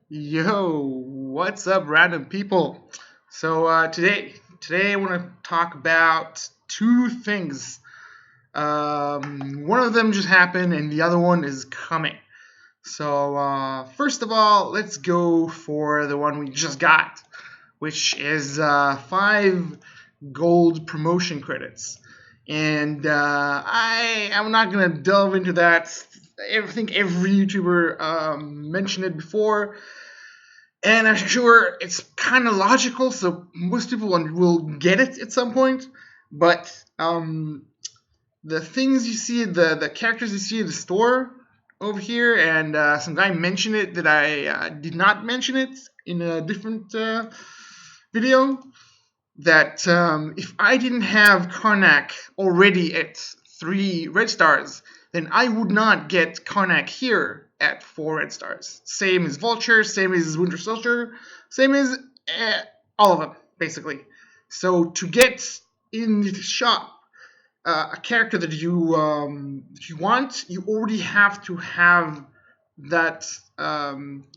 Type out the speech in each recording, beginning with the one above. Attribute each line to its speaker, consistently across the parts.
Speaker 1: Yo, what's up, random people? Today I want to talk about two things. One of them just happened, and the other one is coming. First of all, let's go for the one we just got, which is 5 gold promotion credits. And I'm not gonna delve into that. I think every YouTuber mentioned it before, and I'm sure it's kind of logical, so most people will get it at some point. But the things you see, the characters you see in the store over here, and some guy mentioned it that I did not mention it in a different video. That if I didn't have Karnak already at 3 red stars, then I would not get Karnak here at 4 red stars. Same as Vulture, same as Winter Soldier, same as all of them, basically. So to get in the shop a character that you want, you already have to have that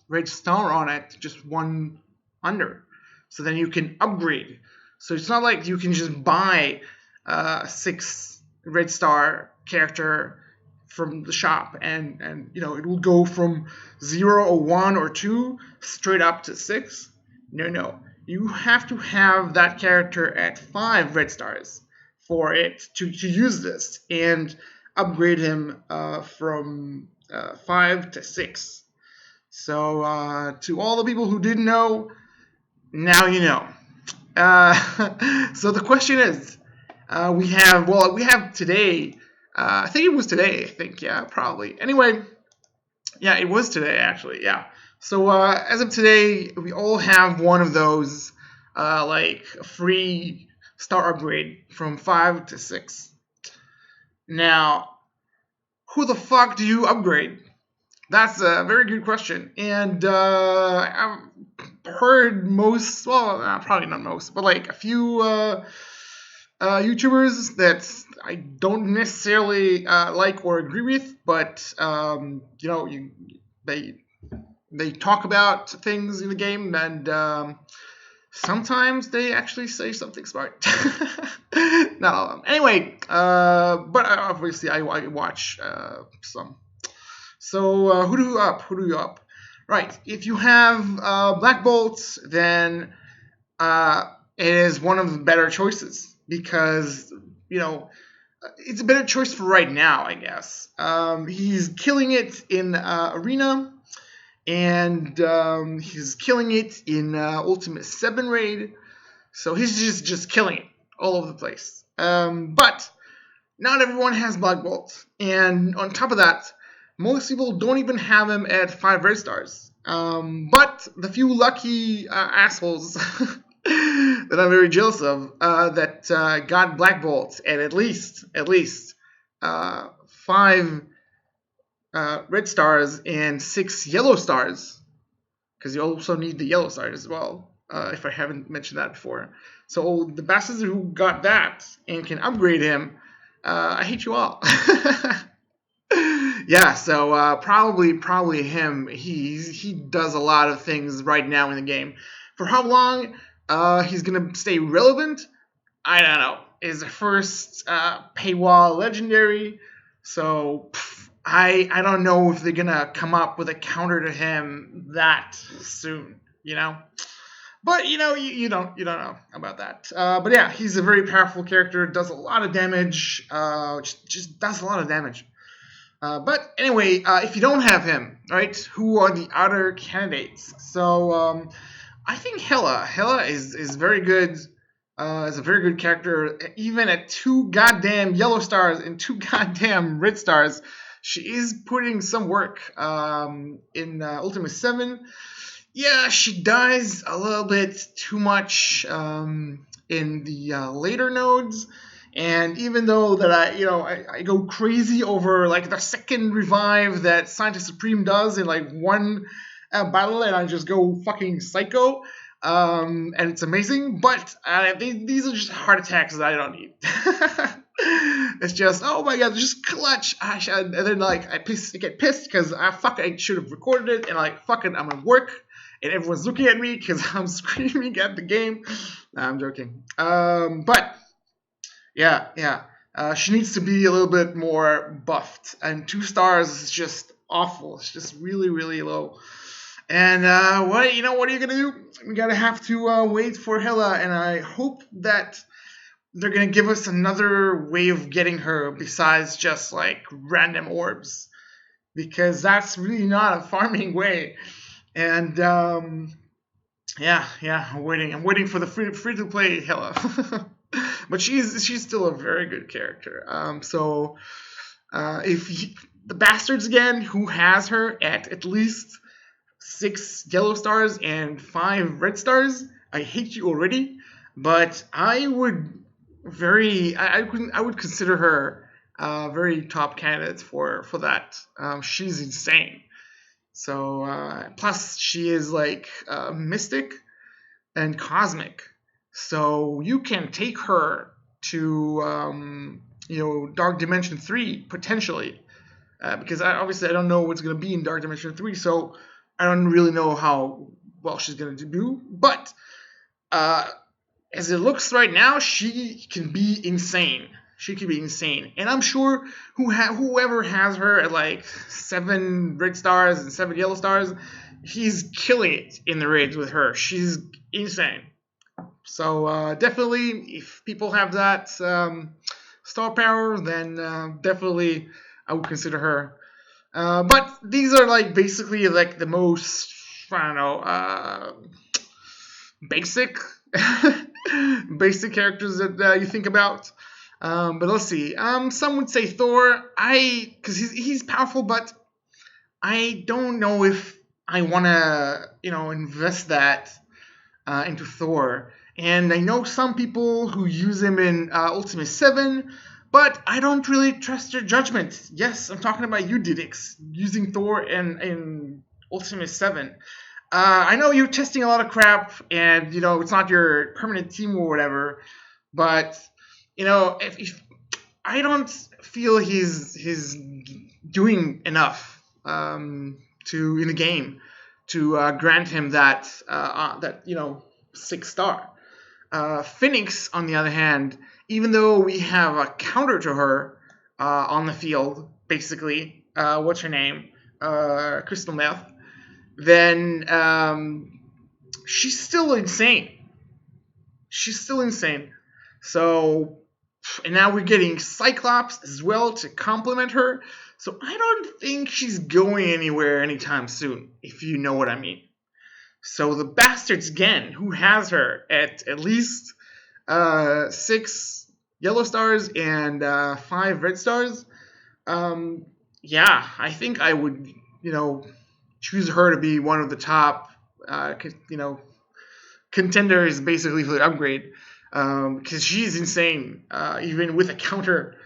Speaker 1: red star on it, just one under. So then you can upgrade. So it's not like you can just buy a 6 red star character from the shop and it will go from 0 or 1 or 2 straight up to 6. No. You have to have that character at 5 red stars for it to use this and upgrade him from 5 to 6. So to all the people who didn't know, now you know. So the question is, we have today. I think it was today. I think, yeah, probably. Anyway, yeah, it was today actually. Yeah. So as of today, we all have one of those, like a free star upgrade from 5 to 6. Now, who the fuck do you upgrade? That's a very good question, and I've heard most, well, probably not most, but like a few YouTubers that I don't necessarily like or agree with, but they they talk about things in the game, and sometimes they actually say something smart. Not all of them. Anyway, but obviously I watch some. So who do you up? Who do you up? Right. If you have Black Bolt, then it is one of the better choices because it's a better choice for right now, I guess. He's killing it in Arena, and he's killing it in Ultimate 7 raid. So he's just killing it all over the place. But not everyone has Black Bolt, and on top of that, most people don't even have him at 5 red stars. But the few lucky assholes that I'm very jealous of that got Black Bolt at least 5 red stars and 6 yellow stars, because you also need the yellow stars as well. If I haven't mentioned that before, so the bastards who got that and can upgrade him, I hate you all. Yeah, so probably him. He does a lot of things right now in the game. For how long he's gonna stay relevant, I don't know. His first paywall legendary, so I don't know if they're gonna come up with a counter to him that soon. But you don't know about that. But yeah, he's a very powerful character. Does a lot of damage. Just does a lot of damage. But anyway, if you don't have him, right, who are the other candidates? So I think Hela is very good. Is a very good character. Even at 2 goddamn yellow stars and 2 goddamn red stars, she is putting some work in Ultimate 7. Yeah, she dies a little bit too much in the later nodes. And even though that I go crazy over like the second revive that Scientist Supreme does in like one battle, and I just go fucking psycho, and it's amazing. But these are just heart attacks that I don't need. It's just, oh my god, just clutch. And then like I get pissed because I should have recorded it, and like fuck it, I'm gonna work, and everyone's looking at me because I'm screaming at the game. Nah, I'm joking. But yeah. She needs to be a little bit more buffed, and 2 stars is just awful. It's just really, really low. And what are you gonna do? We gotta have to wait for Hela, and I hope that they're gonna give us another way of getting her besides just like random orbs, because that's really not a farming way. And yeah, I'm waiting for the free to play Hela. But she's still a very good character. So if the bastards again, who has her at least 6 yellow stars and 5 red stars, I hate you already. But I would consider her very top candidate for that. She's insane. So plus she is like mystic and cosmic, so you can take her to Dark Dimension 3 potentially, because obviously I don't know what's going to be in Dark Dimension 3, so I don't really know how well she's going to do. But as it looks right now, she can be insane. She can be insane, and I'm sure whoever has her at like 7 red stars and 7 yellow stars, he's killing it in the raids with her. She's insane. So definitely, if people have that star power, then definitely I would consider her. But these are like basically like the most, I don't know, basic basic characters that you think about. But let's see. Some would say Thor. Because he's powerful, but I don't know if I want to invest that into Thor. And I know some people who use him in Ultimate 7, but I don't really trust their judgment. Yes, I'm talking about you, Didix, using Thor in Ultimate 7. I know you're testing a lot of crap, and it's not your permanent team or whatever, but if I don't feel he's doing enough in the game to grant him that 6 star. Phoenix, on the other hand, even though we have a counter to her on the field, basically, what's her name, Crystal Meth, then she's still insane. She's still insane. So, and now we're getting Cyclops as well to complement her. So I don't think she's going anywhere anytime soon, if you know what I mean. So the bastards again, who has her at least 6 yellow stars and 5 red stars. I think I would, choose her to be one of the top, contenders basically for the upgrade, because she's insane, even with a counter.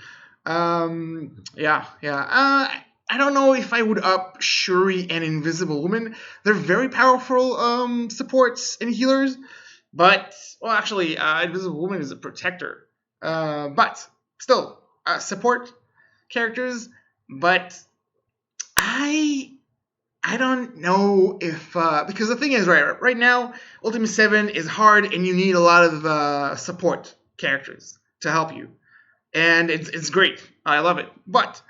Speaker 1: I don't know if I would up Shuri and Invisible Woman. They're very powerful supports and healers, but actually, Invisible Woman is a protector. But still, support characters. But I don't know if because the thing is, right now Ultimate 7 is hard, and you need a lot of support characters to help you, and it's great. I love it. But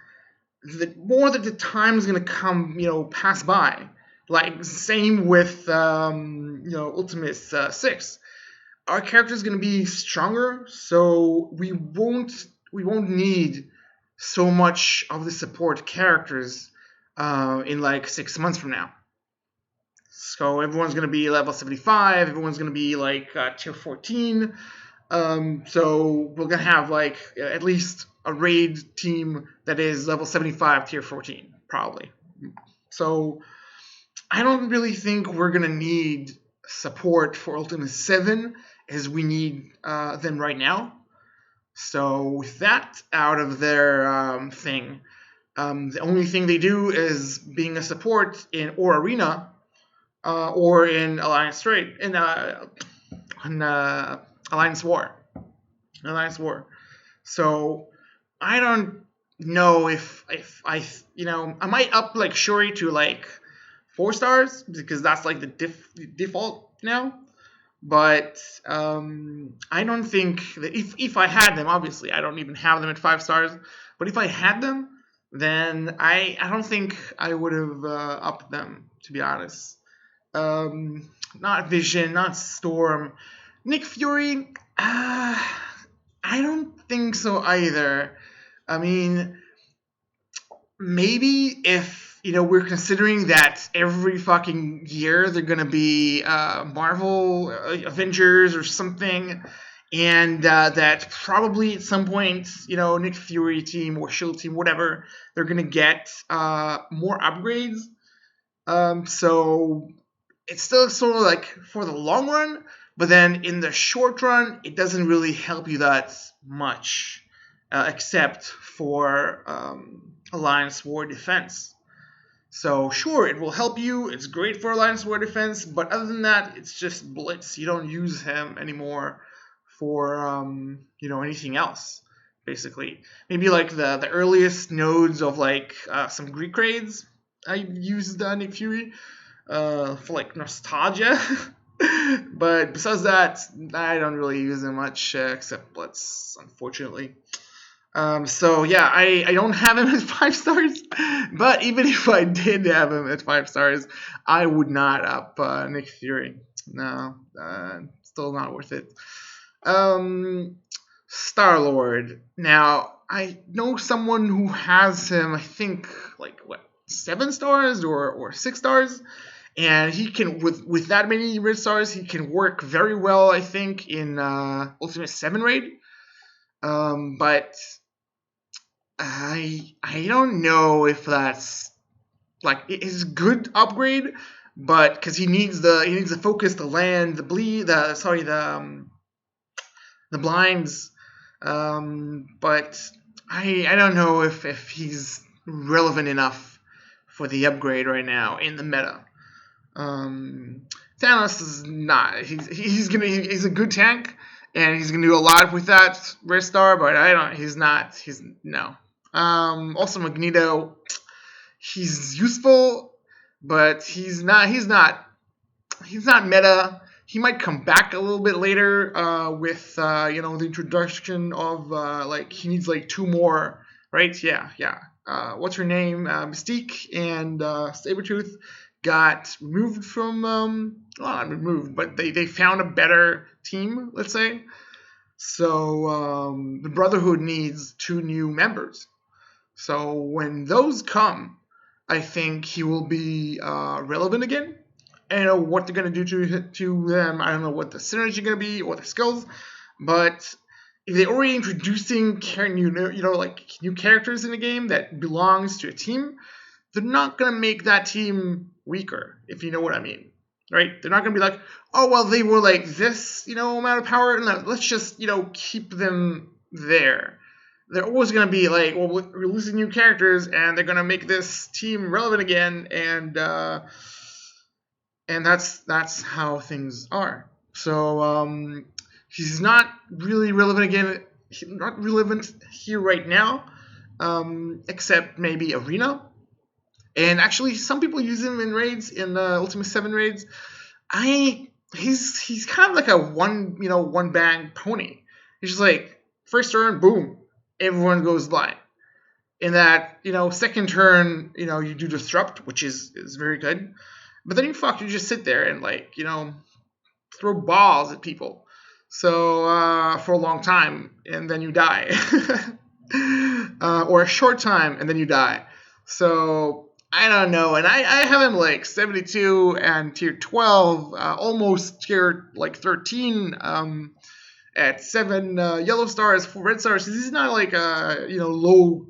Speaker 1: the more that the time is gonna come, pass by, like same with Ultimate 6, our character is gonna be stronger, so we won't need so much of the support characters in like 6 months from now. So everyone's going to be level 75. Everyone's going to be like tier 14. So we're going to have like at least a raid team that is level 75, tier 14, probably. So I don't really think we're going to need support for Ultimate 7 as we need them right now. So with that out of their thing, the only thing they do is being a support in or Arena or in Alliance Trade in Alliance War. So I don't know if I might up like Shuri to like 4 stars because that's like the default now. But I don't think that if I had them, obviously I don't even have them at 5 stars. But if I had them, then I don't think I would have upped them, to be honest. Not Vision, not Storm, Nick Fury. I don't think so either. I mean, maybe if we're considering that every fucking year they're gonna be Marvel Avengers or something, and that probably at some point Nick Fury team or Shield team, whatever, they're gonna get more upgrades. So it's still sort of like for the long run, but then in the short run, it doesn't really help you that much, except for Alliance War Defense. So sure, it will help you. It's great for Alliance War Defense, but other than that, it's just Blitz. You don't use him anymore for anything else. Basically, maybe like the earliest nodes of like some Greek raids. I used Nick Fury for like nostalgia. But besides that, I don't really use him much except Blitz, unfortunately. So yeah, I don't have him at 5 stars, but even if I did have him at 5 stars, I would not up Nick Fury. No, still not worth it. Star Lord. Now I know someone who has him. I think like what 7 stars or 6 stars, and he can with that many red stars, he can work very well. I think in Ultimate 7 raid. But I don't know if that's like it's a good upgrade, but because he needs the focus, the land, the bleed, the blinds, but I don't know if he's relevant enough for the upgrade right now in the meta. Thanos is not. He's a good tank, and he's gonna do a lot with that red star. But I don't. He's not. He's no. Also Magneto. He's useful, but he's not. He's not. He's not meta. He might come back a little bit later with the introduction of like he needs like 2 more, right? Yeah. What's her name? Mystique and Sabretooth got removed from well, not removed, but they found a better team, let's say. So the Brotherhood needs 2 new members. So when those come, I think he will be relevant again. I don't know what they're gonna do to them. I don't know what the synergy is gonna be or the skills, but if they're already introducing new characters in the game that belongs to a team, they're not gonna make that team weaker, if you know what I mean, right? They're not gonna be like, oh well, they were like this, amount of power, and let's just keep them there. They're always gonna be like, well, we're releasing new characters, and they're gonna make this team relevant again, and that's how things are. So he's not really relevant again. He's not relevant here right now, except maybe Arena. And actually, some people use him in raids, in Ultimate 7 raids. He's kind of like a one bang pony. He's just like first turn, boom, everyone goes blind. In that second turn, you do disrupt, which is very good. But then you just sit there and throw balls at people. So for a long time, and then you die, or a short time, and then you die. So I don't know, and I have him like 72 and tier 12, almost tier 13, at 7 yellow stars, 4 red stars. He's not like a low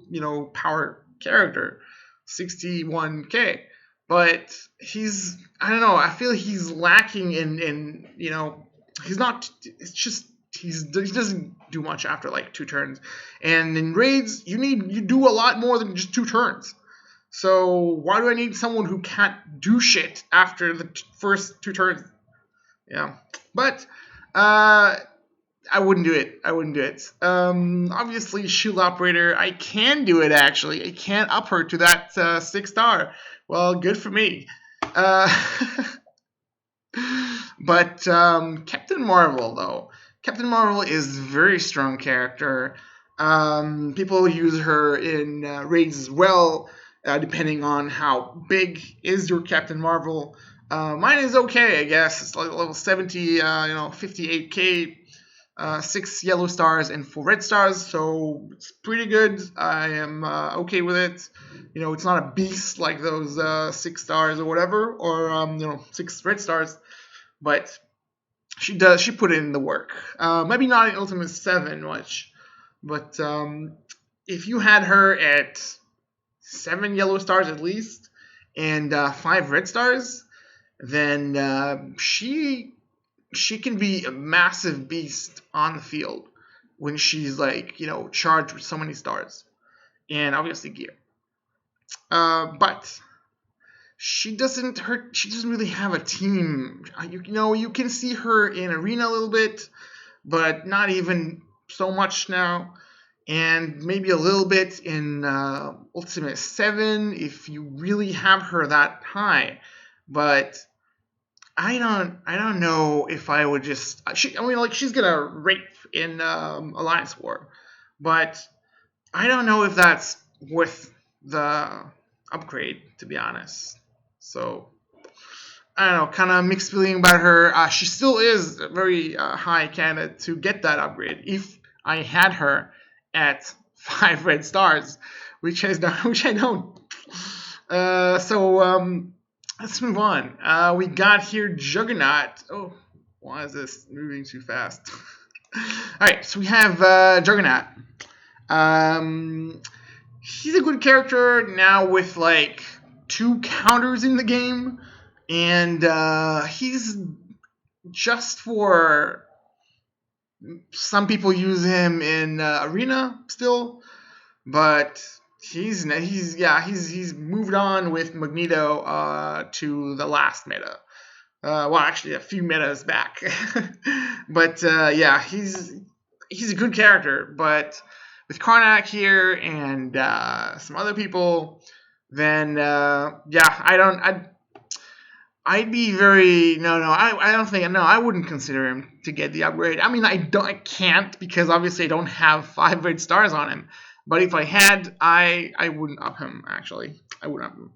Speaker 1: power character, 61k, but I don't know. I feel he's lacking in he's not. It's just he doesn't do much after like 2 turns, and in raids you do a lot more than just 2 turns. So why do I need someone who can't do shit after the first 2 turns? Yeah, but I wouldn't do it. I wouldn't do it. Obviously, shield operator. I can do it actually. I can up her to that 6-star. Well, good for me. Uh, but Captain Marvel, though, Captain Marvel is a very strong character. People use her in raids as well, depending on how big is your Captain Marvel. Mine is okay, I guess. It's like level 70, 58k, 6 yellow stars and 4 red stars, so it's pretty good. I am okay with it. It's not a beast like those 6 stars or whatever, or 6 red stars, but she put in the work. Maybe not in Ultimate 7 much, but if you had her at 7 yellow stars at least and 5 red stars, then she can be a massive beast on the field when she's charged with so many stars and obviously gear. But she doesn't really have a team. You can see her in arena a little bit, but not even so much now. And maybe a little bit in Ultimate 7 if you really have her that high. But I don't know if I would just. She's gonna rape in Alliance War, but I don't know if that's worth the upgrade, to be honest. So I don't know, kind of mixed feeling about her. She still is a very high candidate to get that upgrade if I had her at 5 red stars, which I don't. So let's move on. We got here Juggernaut. Oh, why is this moving too fast? All right, so we have Juggernaut. He's a good character now with 2 counters in the game, and he's just for some people use him in arena still, but he's moved on with Magneto to the last meta. Well, actually, a few metas back, but he's a good character. But with Karnak here and some other people, then I'd be very I wouldn't consider him to get the upgrade. I mean, I can't because obviously I don't have 5 red stars on him. But if I had, I wouldn't up him actually. I wouldn't up him.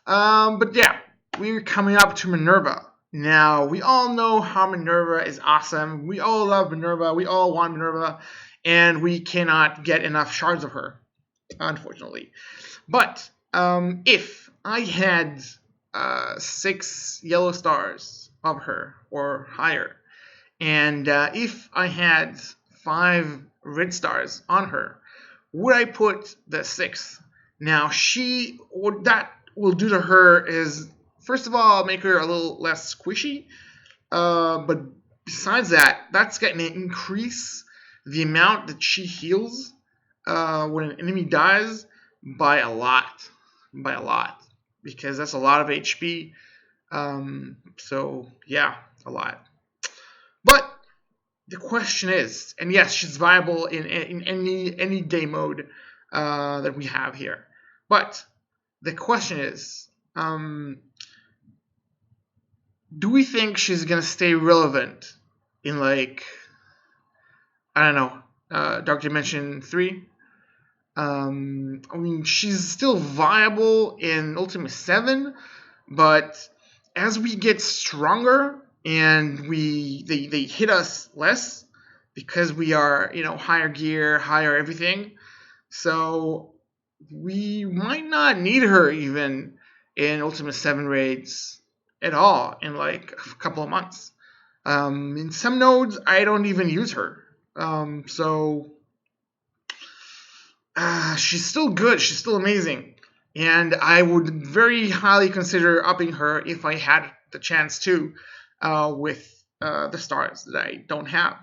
Speaker 1: But yeah, we're coming up to Minerva. Now we all know how Minerva is awesome. We all love Minerva. We all want Minerva, and we cannot get enough shards of her, unfortunately. But if I had 6 yellow stars of her or higher, and if I had 5 red stars on her, would I put the 6th? Now what that will do to her is, first of all, make her a little less squishy, but besides that, that's going to increase the amount that she heals when an enemy dies by a lot, because that's a lot of HP. So yeah, a lot. But the question is, and yes, she's viable in any day mode that we have here. But the question is, do we think she's gonna stay relevant in Dark Dimension 3? She's still viable in Ultimate 7, but as we get stronger and they hit us less because we are, higher gear, higher everything. So we might not need her even in Ultimate 7 raids at all in a couple of months. In some nodes, I don't even use her. So she's still good. She's still amazing. And I would very highly consider upping her if I had the chance to with the stars that I don't have.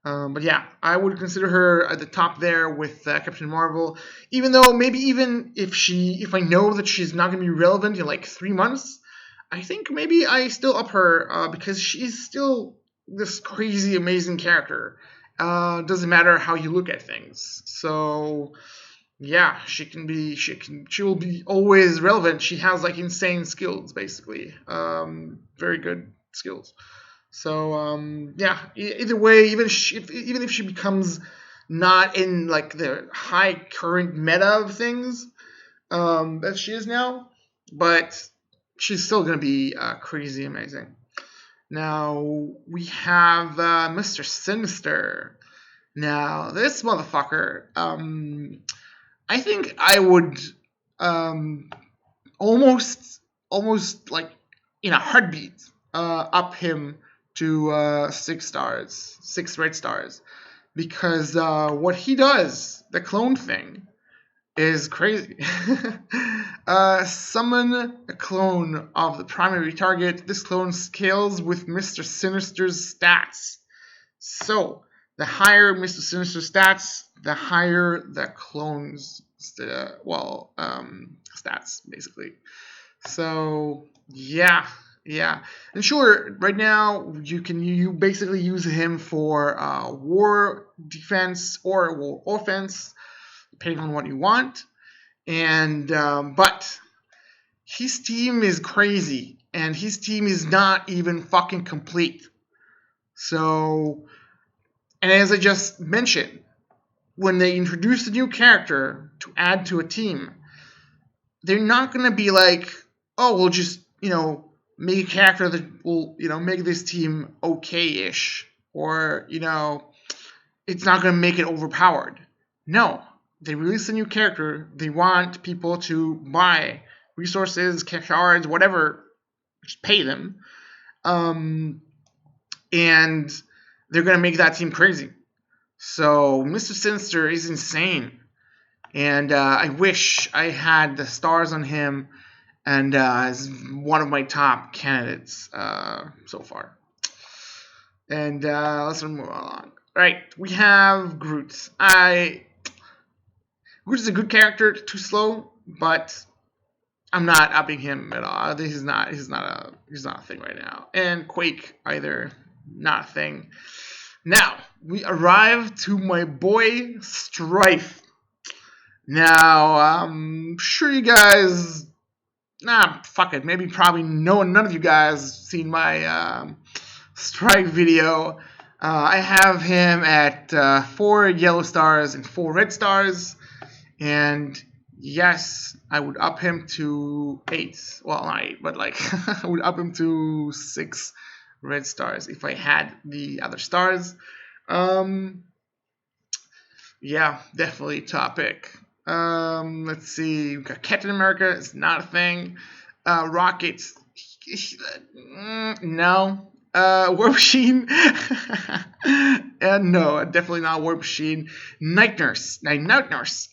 Speaker 1: But yeah, I would consider her at the top there with Captain Marvel. Even though maybe even if I know that she's not going to be relevant in 3 months, I think maybe I still up her because she's still this crazy, amazing character. Doesn't matter how you look at things. So yeah, she will be always relevant. She has like insane skills, basically. Very good skills. So yeah, either way, even if she becomes not in like the high current meta of things that she is now, but she's still gonna be crazy amazing. Now we have Mr. Sinister. Now this motherfucker, I think I would um, almost like in a heartbeat up him to 6 stars, 6 red stars, because what he does, the clone thing, is crazy. Summon a clone of the primary target. This clone scales with Mr. Sinister's stats. So, the higher Mr. Sinister's stats, the higher the clone's stats, basically. So, yeah. And sure, right now you basically use him for war defense or war offense, depending on what you want. And but his team is crazy, and his team is not even fucking complete. So, and as I just mentioned, when they introduce a new character to add to a team, they're not gonna be like, oh, we'll just make a character that will make this team okay-ish, or it's not gonna make it overpowered. No, they release a new character. They want people to buy resources, cards, whatever, just pay them, and they're gonna make that team crazy. So Mr. Sinister is insane, and I wish I had the stars on him, and is one of my top candidates so far. And let's move along. Right, we have Groot. Groot is a good character, too slow, but I'm not upping him at all. He's not a thing right now. And Quake either, not a thing. Now we arrive to my boy Strife. Now I'm sure you guys, fuck it, probably none of you guys seen my Strife video. I have him at 4 yellow stars and 4 red stars. And yes, I would up him to 8. Well, not 8, but like I would up him to 6 red stars if I had the other stars. Yeah, definitely top pick. Let's see. We've got Captain America. It's not a thing. Rockets. No. War Machine. No, definitely not War Machine. Night Nurse. Night Nurse.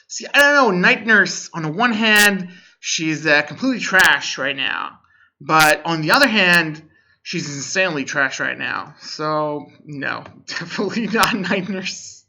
Speaker 1: See, I don't know. Night Nurse, on the one hand, she's completely trash right now. But on the other hand, she's insanely trash right now. So, no, definitely not Night Nurse.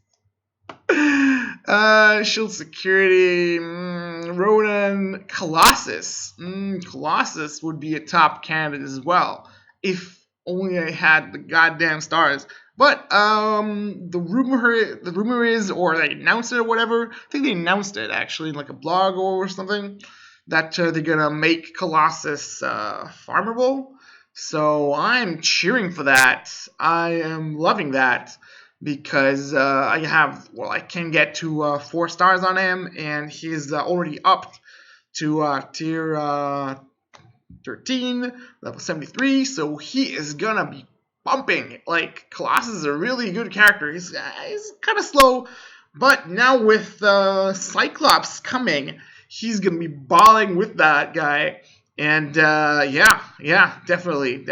Speaker 1: Shield Security, Ronan, Colossus. Colossus would be a top candidate as well, if only I had the goddamn stars. But the rumor is, or they announced it or whatever. I think they announced it actually in like a blog or something, that they're gonna make Colossus farmable. So I'm cheering for that. I am loving that, because I can get to 4 stars on him, and he's already upped to tier 13, level 73, so he is gonna be bumping. Like, Colossus is a really good character. He's kind of slow, but now with Cyclops coming, he's gonna be balling with that guy. And yeah, definitely.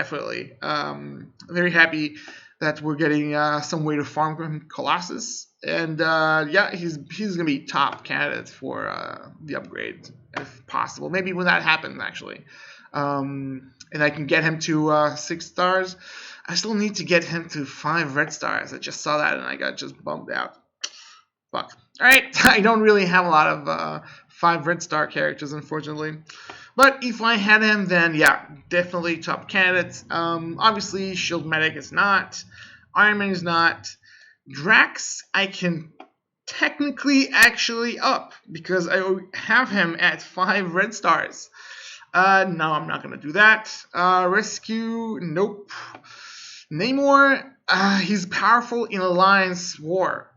Speaker 1: Very happy that we're getting some way to farm Colossus. And yeah, he's gonna be top candidate for the upgrade if possible. Maybe when that happens, actually. And I can get him to 6 stars. I still need to get him to 5 red stars. I just saw that and I got just bummed out. Fuck. Alright, I don't really have a lot of 5 red star characters, unfortunately. But if I had him, then yeah, definitely top candidates. Obviously, Shield Medic is not. Iron Man is not. Drax, I can technically actually up because I have him at 5 red stars. No, I'm not gonna do that. Rescue, nope. Namor, he's powerful in Alliance War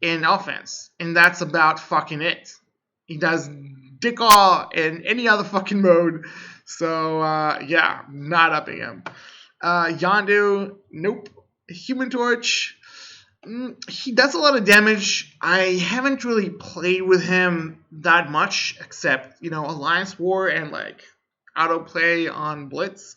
Speaker 1: in offense, and that's about fucking it. He does dick all in any other fucking mode. So yeah, not upping him. Yondu, nope. Human Torch, he does a lot of damage. I haven't really played with him that much, except Alliance War and like autoplay on Blitz.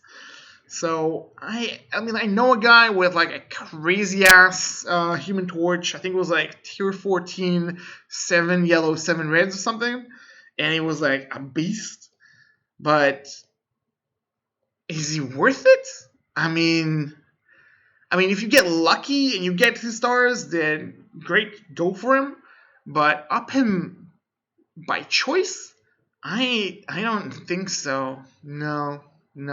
Speaker 1: So I know a guy with like a crazy ass Human Torch. I think it was like tier 14, 7 yellow, 7 reds or something, and he was like a beast. But is he worth it? I mean, if you get lucky and you get 2 stars, then great, go for him. But up him by choice? I don't think so. No,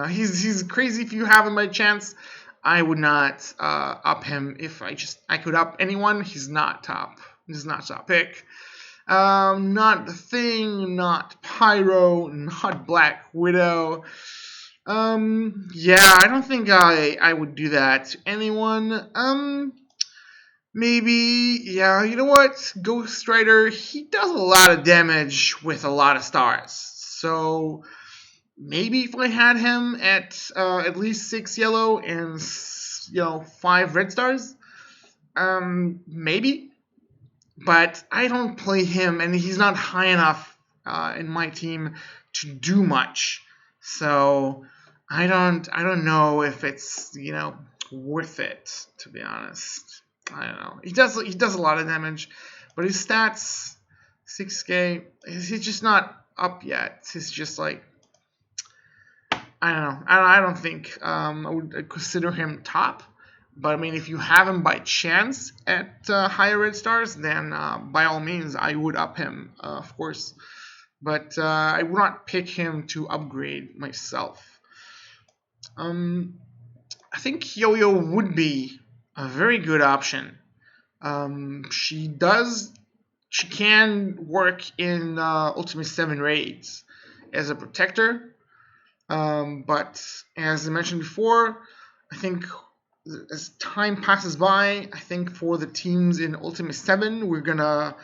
Speaker 1: he's crazy. If you have him by chance, I would not up him. If I could up anyone, he's not top. He's not top pick. Not the Thing, not Pyro, not Black Widow. Yeah, I don't think I would do that to anyone. Maybe, yeah, you know what? Ghost Rider, he does a lot of damage with a lot of stars. So maybe if I had him at least 6 yellow and 5 red stars, maybe. But I don't play him, and he's not high enough in my team to do much. So I don't know if it's worth it, to be honest. I don't know. He does a lot of damage, but his stats 6k, he's just not up yet. He's just like, I don't know. I don't think I would consider him top. But I mean, if you have him by chance at higher red stars, then by all means I would up him, of course. But I would not pick him to upgrade myself. I think Yo-Yo would be a very good option. She can work in Ultimate 7 raids as a protector. But as I mentioned before, I think as time passes by, I think for the teams in Ultimate 7, we're gonna,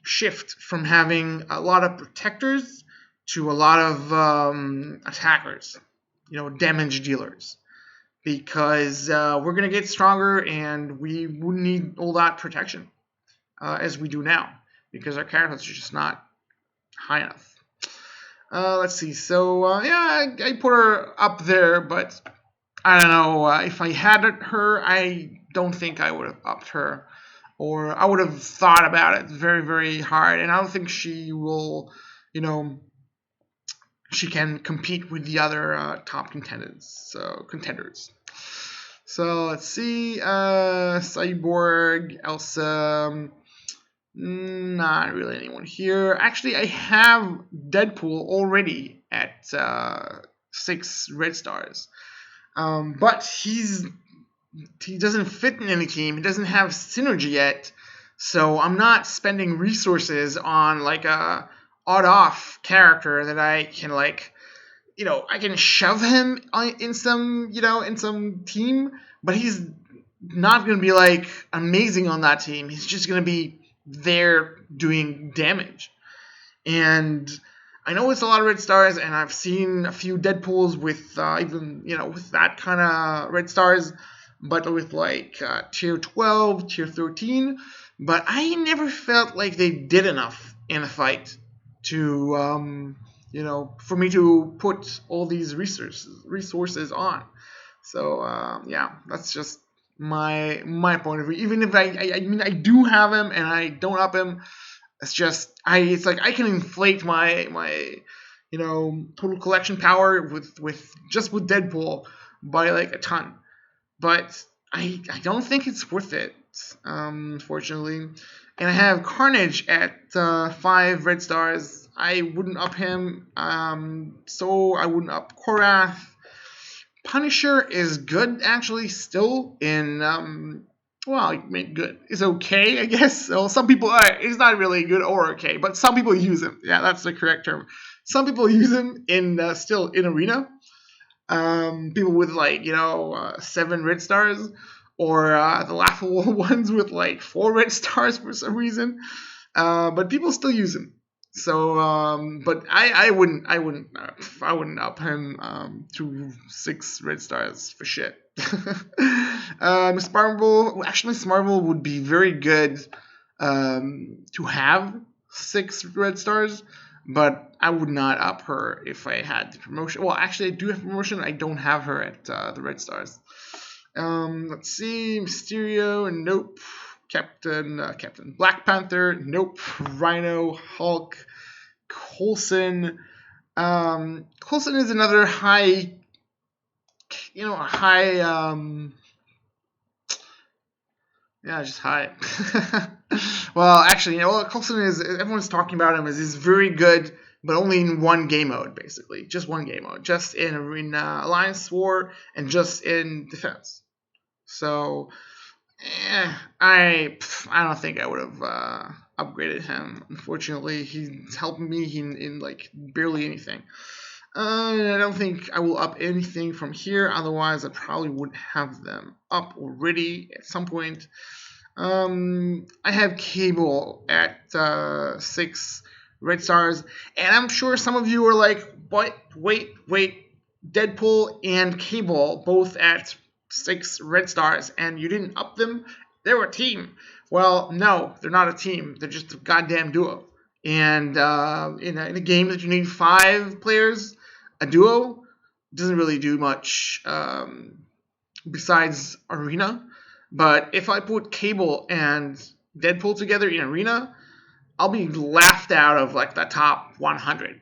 Speaker 1: shift from having a lot of protectors to a lot of attackers, damage dealers. Because we're going to get stronger and we wouldn't need all that protection as we do now. Because our characters are just not high enough. Let's see. So, yeah, I put her up there, but I don't know. If I had her, I don't think I would have upped her. Or I would have thought about it very, very hard. And I don't think she will, she can compete with the other top contenders. So let's see. Cyborg, Elsa. Not really anyone here. Actually, I have Deadpool already at 6 red stars. But he doesn't fit in any team. He doesn't have synergy yet. So I'm not spending resources on like a odd-off character that I can like, I can shove him in some team, but he's not going to be like amazing on that team. He's just going to be there doing damage. And I know it's a lot of red stars, and I've seen a few Deadpools with even, with that kind of red stars, but with like tier 12, tier 13. But I never felt like they did enough in a fight to, for me to put all these resources on. So, yeah, that's just my point of view. Even if I do have him and I don't up him, it's like I can inflate my total collection power with Deadpool by like a ton. But I don't think it's worth it, unfortunately. And I have Carnage at 5 red stars. I wouldn't up him. So I wouldn't up Korath. Punisher is good actually still in well, I mean, good. It's okay, I guess. Well, some people, it's not really good or okay, but some people use him. Yeah, that's the correct term. Some people use him in still in arena. People with like 7 red stars, or the laughable ones with like 4 red stars for some reason. But people still use him. So, but I wouldn't up him to 6 red stars for shit. Miss Marvel, actually, Miss Marvel would be very good to have 6 red stars, but I would not up her if I had the promotion. Well, actually, I do have promotion. I don't have her at the red stars. Let's see, Mysterio, nope. Captain Black Panther, nope. Rhino, Hulk, Coulson. Coulson is another high, yeah, just high. Well, actually, Coulson is, everyone's talking about him as he's very good, but only in one game mode, basically. Just one game mode. Just in Alliance War and just in Defense. So, I don't think I would have upgraded him. Unfortunately, he's helping me in like barely anything. I don't think I will up anything from here. Otherwise, I probably would have them up already at some point. I have Cable at 6 red stars, and I'm sure some of you are like, "What? Wait! Deadpool and Cable both at 6 red stars, and you didn't up them? They're a team." Well, no, they're not a team. They're just a goddamn duo. And in a game that you need 5 players, a duo doesn't really do much besides arena. But if I put Cable and Deadpool together in arena, I'll be laughed out of like the top 100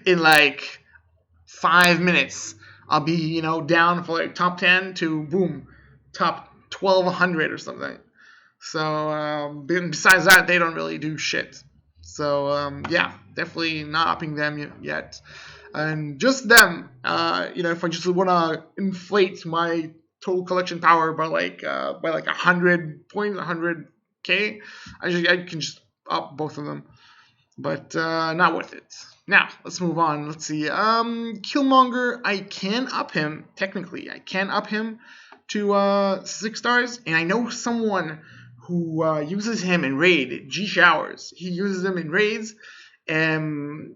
Speaker 1: in like 5 minutes. I'll be down for like top 10 to boom, top 1200 or something. So besides that, they don't really do shit. So yeah, definitely not upping them yet. And just them, if I just want to inflate my total collection power by like 100 points, 100k, I can just up both of them, but not worth it. Now let's move on. Let's see. Killmonger, I can up him technically. I can up him to 6 stars, and I know someone who uses him in raid. G Showers. He uses them in raids, and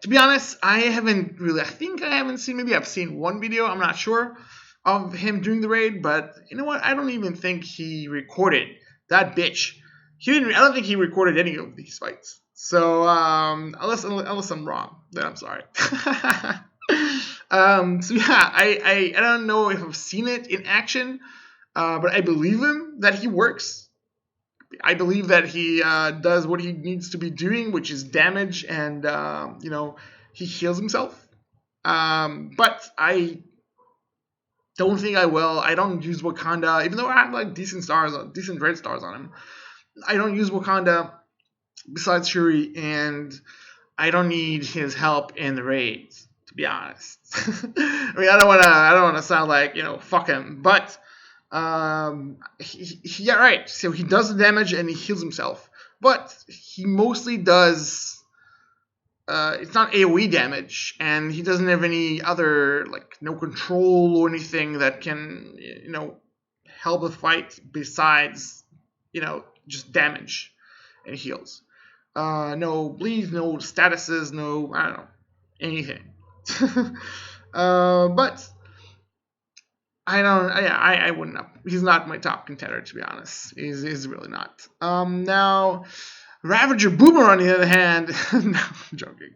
Speaker 1: to be honest, I haven't really. I think I haven't seen. Maybe I've seen one video. I'm not sure of him doing the raid, but you know what? I don't even think he recorded that bitch. He didn't. I don't think he recorded any of these fights. So unless I'm wrong, then I'm sorry. So yeah, I don't know if I've seen it in action, but I believe him that he works. I believe that he does what he needs to be doing, which is damage, and he heals himself. But I don't think I will. I don't use Wakanda, even though I have like decent red stars on him. I don't use Wakanda besides Shuri, and I don't need his help in the raids, to be honest. I mean, I don't wanna sound like fuck him, but yeah, right. So he does the damage and he heals himself, but he mostly does. It's not AOE damage, and he doesn't have any other no control or anything that can help the fight besides just damage and heals. No bleeds, no statuses, no I don't know anything. But I wouldn't up. He's not my top contender, to be honest. He's really not. Now, Ravager Boomer, on the other hand, no, I'm joking.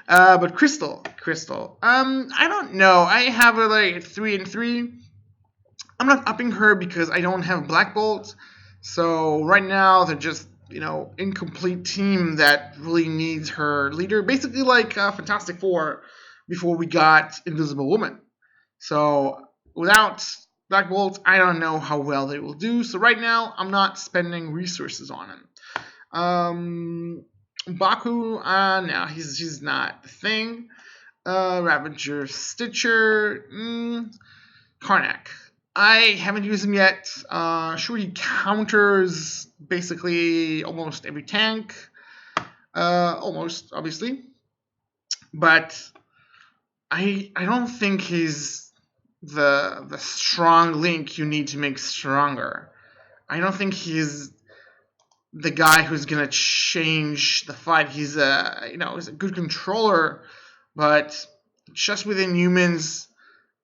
Speaker 1: But Crystal. I don't know. I have her like 3 and 3. I'm not upping her because I don't have Black Bolt. So right now they're just incomplete team that really needs her leader. Basically like Fantastic Four before we got Invisible Woman. So without Black Bolt, I don't know how well they will do. So right now, I'm not spending resources on him. Baku, no, he's not the thing. Ravager, Stitcher, Karnak. I haven't used him yet. Sure, he counters basically almost every tank. Almost, obviously. But I don't think he's the strong link you need to make stronger. I don't think he's the guy who's gonna change the fight. He's he's a good controller, but just within humans,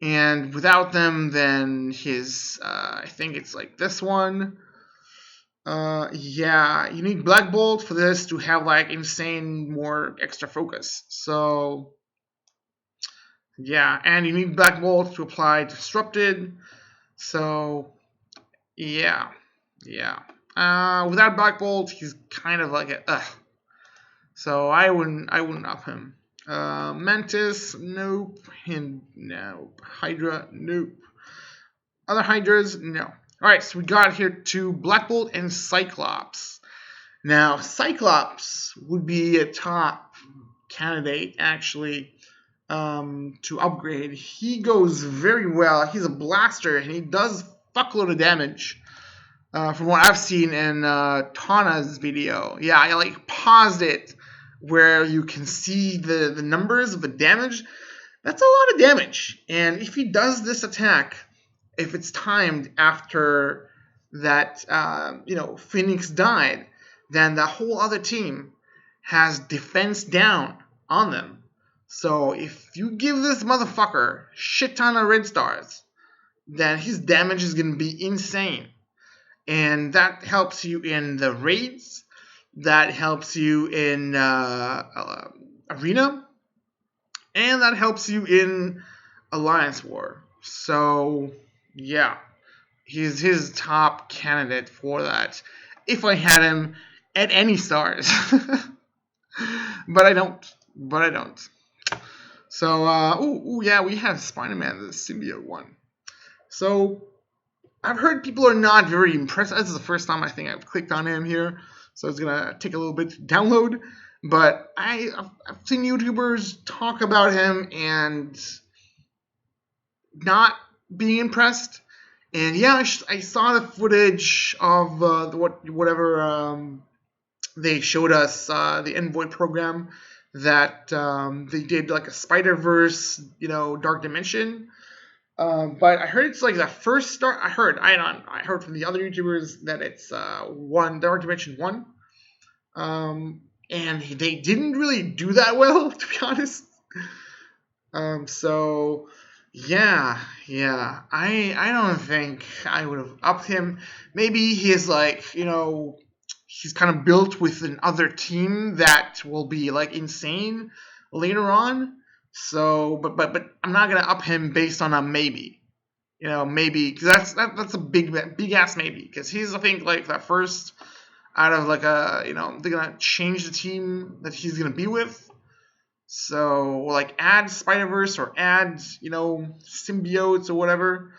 Speaker 1: and without them, then his I think it's like this one. Yeah, you need Black Bolt for this to have like insane more extra focus. So yeah, and you need Black Bolt to apply Disrupted. So yeah, yeah. Without Black Bolt, he's kind of like a ugh. So I wouldn't up him. Mantis, nope. Nope. Hydra, nope. Other Hydras, no. Alright, so we got here to Black Bolt and Cyclops. Now, Cyclops would be a top candidate, actually, to upgrade. He goes very well. He's a blaster, and he does fuckload of damage. From what I've seen in Tana's video. Yeah, I like paused it where you can see the numbers of the damage. That's a lot of damage. And if he does this attack, if it's timed after that, Phoenix died, then the whole other team has defense down on them. So if you give this motherfucker shit ton of red stars, then his damage is going to be insane. And that helps you in the raids. That helps you in arena. And that helps you in Alliance War. So, yeah. He's his top candidate for that. If I had him at any stars. But I don't. So, yeah, we have Spider-Man, the symbiote one. So, I've heard people are not very impressed. This is the first time I think I've clicked on him here, so it's gonna take a little bit to download. But I've seen YouTubers talk about him and not being impressed. And yeah, I saw the footage of whatever they showed us, the Envoy program that they did like a Spider-Verse, Dark Dimension. But I heard it's like the first start. I heard from the other YouTubers that it's Dark Dimension 1. And they didn't really do that well, to be honest. So yeah. I don't think I would have upped him. Maybe he's like, he's kind of built with another team that will be like insane later on. So, but I'm not gonna up him based on a maybe. Maybe because that's a big ass maybe, because he's, I think, like that first out of like they're gonna change the team that he's gonna be with. So like add Spider-Verse or add symbiotes or whatever.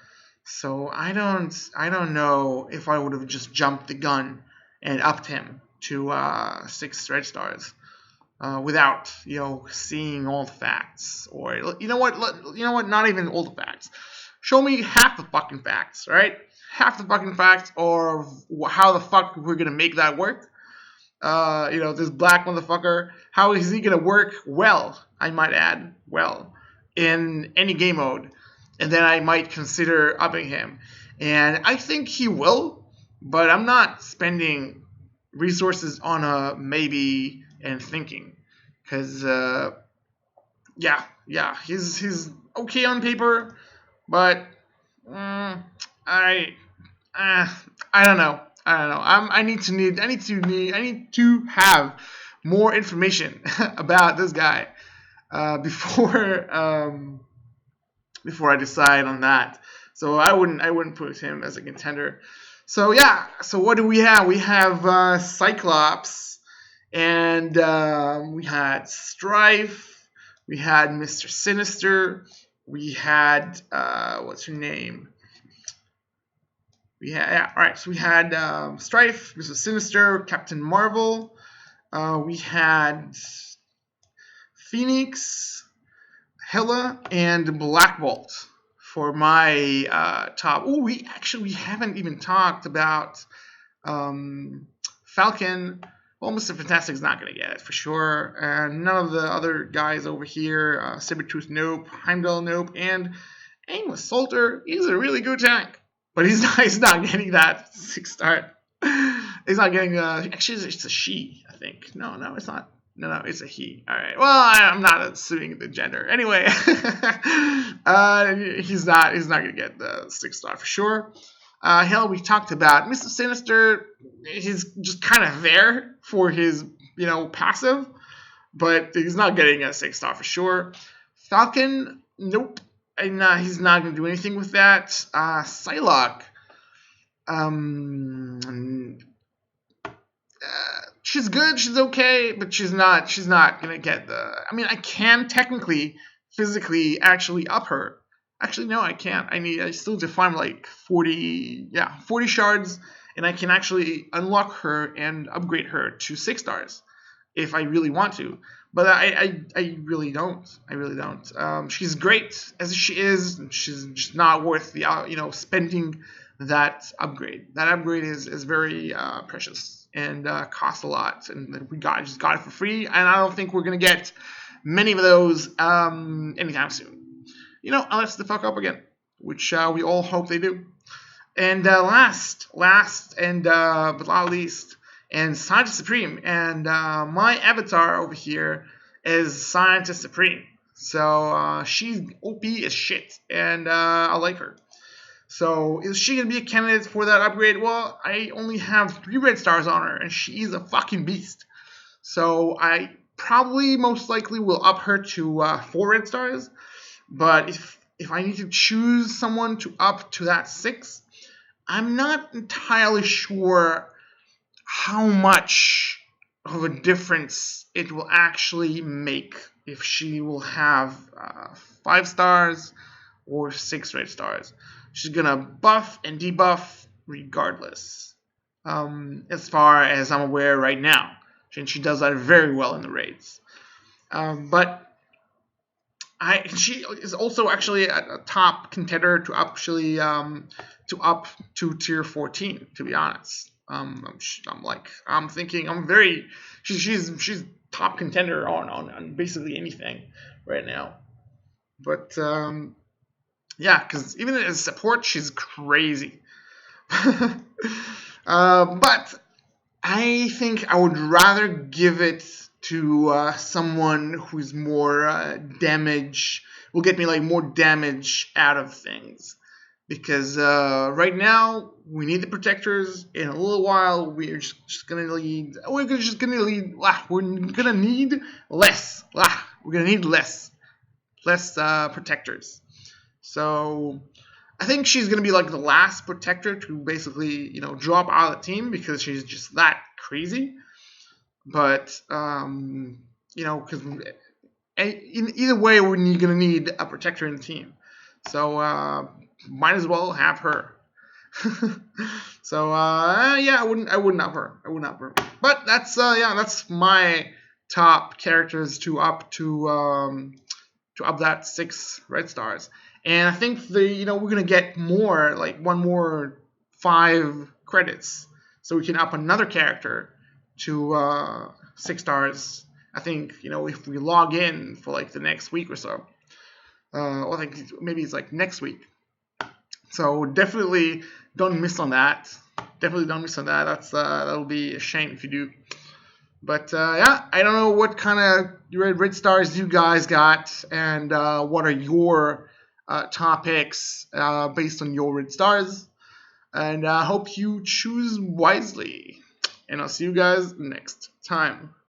Speaker 1: So I don't know if I would have just jumped the gun and upped him to 6 red stars. Without seeing all the facts, or you know what, not even all the facts. Show me half the fucking facts, right? Half the fucking facts, or how the fuck we're gonna make that work. This black motherfucker, how is he gonna work well? I might add, well, in any game mode, and then I might consider upping him. And I think he will, but I'm not spending resources on a maybe and thinking, because he's okay on paper, but I don't know. I need to have more information about this guy before I decide on that. So I wouldn't put him as a contender. So yeah. So what do we have? We have Cyclops, and we had Strife. We had Mr. Sinister. We had what's her name? All right. So we had Strife, Mr. Sinister, Captain Marvel, We had Phoenix, Hela, and Black Bolt for my top. Oh, we haven't even talked about Falcon. Well, Mr. Fantastic's not going to get it for sure. And none of the other guys over here, Sabretooth, nope. Heimdall, nope. And Amos Salter, he's a really good tank. But he's not getting that 6-star. He's not getting, actually, it's a she, I think. No, it's not. No, it's a he. All right. Well, I'm not assuming the gender. Anyway, he's not going to get the 6-star for sure. Hell, we talked about Mr. Sinister. He's just kind of there for his, passive, but he's not getting a 6-star for sure. Falcon, nope. And he's not going to do anything with that. Psylocke, she's good, she's okay, but she's not going to get the... I mean, I can technically, physically, actually up her. Actually, no, I can't. I still have to find like 40 shards, and I can actually unlock her and upgrade her to 6 stars if I really want to. But I really don't. I really don't. She's great as she is. She's just not worth the spending that upgrade. That upgrade is very precious and costs a lot. And we just got it for free. And I don't think we're gonna get many of those anytime soon. Unless they fuck up again, which we all hope they do. And last and but not least, and Scientist Supreme. And my avatar over here is Scientist Supreme. So she's OP as shit, and I like her. So is she going to be a candidate for that upgrade? Well, I only have 3 red stars on her, and she's a fucking beast. So I probably most likely will up her to 4 red stars. But if I need to choose someone to up to that 6, I'm not entirely sure how much of a difference it will actually make if she will have 5 stars or 6 red stars. She's going to buff and debuff regardless, as far as I'm aware right now. And she does that very well in the raids. But she is also actually a top contender to actually to up to tier 14. To be honest, she's top contender on basically anything right now. But because even as support, she's crazy. But I think I would rather give it to someone who's more damage, will get me like more damage out of things. Because right now we need the protectors. In a little while we're just gonna need. We're gonna need less. We're gonna need less protectors. So I think she's gonna be like the last protector to basically drop out of the team because she's just that crazy. But because either way, we're gonna need a protector in the team. So might as well have her. So I wouldn't up her. But that's my top characters to up that 6 red stars. And I think we're gonna get more, like one more 5 credits, so we can up another character to 6 stars. I think if we log in for like the next week or so, I think maybe it's like next week. So definitely don't miss on that. That'll be a shame if you do. But I don't know what kind of red stars you guys got, and what are your top picks based on your red stars. And I hope you choose wisely. And I'll see you guys next time.